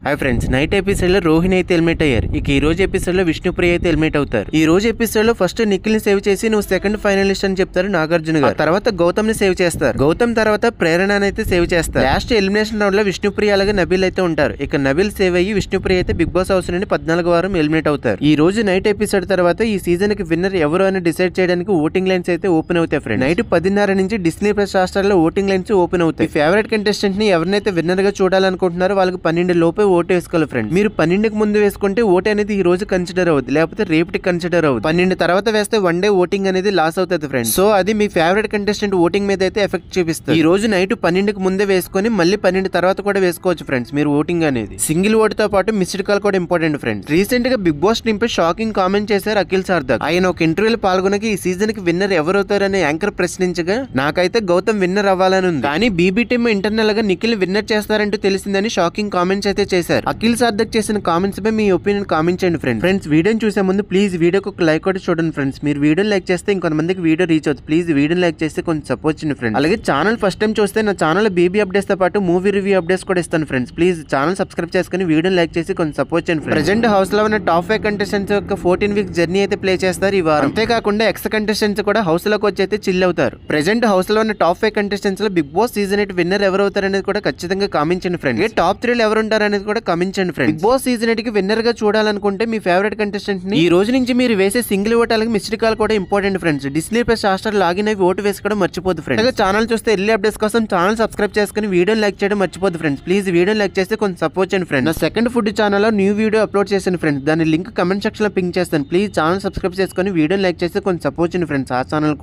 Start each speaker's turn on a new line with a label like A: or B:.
A: Hi friends, night episode లో రోహిణి అయితే eliminate అయ్యారు. ఇక ఈ రోజు ఎపిసోడ్ లో విష్ణుప్రియ అయితే ఎలిమినేట్ అవుతారు. ఈ రోజు ఎపిసోడ్ లో ఫస్ట్ నిఖిల్ ని సేవ్ చేసి నువ్వు సెకండ్ ఫైనలిస్ట్ అని చెప్తారు నాగార్జున గారు. తర్వాత గౌతమ్ ని సేవ్ చేస్తారు. గౌతమ్ తర్వాత ప్రేరణ అయితే సేవ్ చేస్తారు. లాస్ట్ ఎలిమినేషన్ రౌండ్ లో విష్ణుప్రియ అలాగే నబీల్ అయితే ఉంటారు. ఇక నబీల్ సేవ్ అయ్యి విష్ణుప్రియ అయితే బిగ్ బాస్ హౌస్ నుండి 14వ వారం ఎలిమినేట్ అవుతారు. ఈ రోజు నైట్ ఎపిసోడ్ తర్వాత ఈ సీజన్ కి విన్నర్ ఎవరు అని డిసైడ్ చేయడానికి ఓటింగ్ లైన్స్ అయితే ఓపెన్ అవుతాయి ఫ్రెండ్. నైట్ 10:30 నుంచి డిస్నీ ప్లస్ హాట్‌స్టార్ లో ఓటింగ్ లైన్స్ ఓపెన్ అవుతాయి. ఫేవరెట్ కంటెస్టెంట్ ని ఎవరినైతే విన్నర్ గా చూడాలనుకుంటున్నారో వాళ్ళకి 12 లోపే ఓటు వేసుకోవాలి ఫ్రెండ్. మీరు 12కి ముందు వేసుకుంటే ఓటు అనేది ఈ రోజు కన్సిడర్ అవుతుంది, లేకపోతే రేపటి కన్సిడర్ అవుతుంది. 12 తర్వాత వేస్తే వన్ డే ఓటింగ్ అనేది లాస్ అవుతుంది ఫ్రెండ్స్. సో అది మీ ఫేవరెట్ కంటెస్టెంట్ ఓటింగ్ మీద అయితే ఎఫెక్ట్ చూపిస్తుంది. ఈ రోజు నైట్ 12కి ముందే వేసుకొని మళ్ళీ 12 తర్వాత కూడా వేసుకోవచ్చు ఫ్రెండ్స్. మీరు ఓటింగ్ అనేది సింగిల్ ఓట్ తో పాటు మిస్డ్ కాల్ కూడా ఇంపార్టెంట్ ఫ్రెండ్స్. రీసెంట్ గా బిగ్ బాస్ టీమ్ పై షాకింగ్ కామెంట్ చేశారు అఖిల్ సార్దాక్. ఆయన ఒక ఇంటర్వ్యూలో పాల్గొనకి ఈ సీజన్ కి విన్నర్ ఎవరవుతారని యాంకర్ ప్రశ్నించగా నాకైతే గౌతమ్ విన్నర్ అవ్వాలని ఉంది, కానీ బీబీ టీమ్ ఇంటర్నల్ గా నిఖిల్ విన్నర్ చేస్తారంటూ తెలిసిందని షాకింగ్ కామెంట్స్ అయితే చేశారు. అఖిల్ సార్దాక్ చేసిన కామెంట్స్ పై మీ ఒపీనియన్ కామెంట్ చేయండి ఫ్రెండ్స్. వీడియోని చూసే ముందు ప్లీజ్ వీడియోకి ఒక లైక్ కూడా చూడండి ఫ్రెండ్స్. మీరు వీడియో లైక్ చేస్తే ఇంకొంతమందికి వీడియో రీచ్ అవుతుంది. ప్లీజ్ వీడియో లైక్ చేస్తే కొంచెం సపోర్ట్ చేయండి ఫ్రెండ్స్. అలాగే ఛానల్ ఫస్ట్ టైం చూస్తే నా ఛానల్ బీబీ అప్డేట్స్ తో పాటు మూవీ రివ్యూ అప్డేట్స్ కూడా ఇస్తాను ఫ్రెండ్స్. ప్లీజ్ ఛానల్ సబ్స్క్రైబ్ చేసుకుని వీడియో లైక్ చేసి కొంచెం సపోర్ట్ చేయండి ఫ్రెండ్స్. ప్రెజెంట్ హౌస్ లో ఉన్న టాప్ 5 కంటెస్టెంట్స్ యొక్క 14 వీక్ జర్నీ అయితే ప్లే చేస్తారు ఈ వారం. అంతేకాకుండా ఎక్స్ కంటెస్టెంట్స్ కూడా హౌస్ లోకి వచ్చి అయితే చిల్ అవుతారు. ప్రెజెంట్ హౌస్ లో ఉన్న టాప్ 5 కంటెస్టెంట్స్ లో బిగ్ బాస్ సీజన్ 8 విన్నర్ ఎవరు అవుతారు అనేది కూడా ఖచ్చితంగా కామెంట్ చేయండి ఫ్రెండ్స్. టాప్ 3 ఎవరు ఉంటారు అనేది కూడా కామెంట్ చేయండి ఫ్రెండ్స్. బిగ్ బాస్ సీజన్ 8 కి విన్నర్ గా చూడాలనుకుంటే మీ ఫేవరెట్ కంటెస్టెంట్ ని ఈ రోజు నుంచి మీరు వేసే సింగిల్ ఓట్ అలాగే మిస్డ్ కాల్ కూడా important friends. Disney plus Hotstar login అయ్యి ఓటు వేసుకోవడం మర్చిపోదు ఫ్రెండ్స్. అలాగే ఛానల్ చూస్తే ఎర్లీ అప్డేట్స్ కోసం ఛానల్ సబ్స్క్రైబ్ చేసుకుని వీడియో లైక్ చేయడం మర్చిపోదు ఫ్రెండ్స్. ప్లీజ్ వీడియో లైక్ చేస్తే కొంచెం సపోర్ట్ చేయండి ఫ్రెండ్స్. నా సెకండ్ ఫుడ్ ఛానల్ లో న్యూ వీడియో అప్లోడ్ చేశాను ఫ్రెండ్స్. దాని లింక్ కమెంట్ సెక్షన్ లో పింక్ చేస్తాను. ప్లీజ్ ఛానల్ సబ్స్క్రైబ్ చేసుకుని వీడియో లైక్ చేస్తే కొంచెం సపోర్ట్ చేయండి ఫ్రెండ్స్. ఆ ఛానల్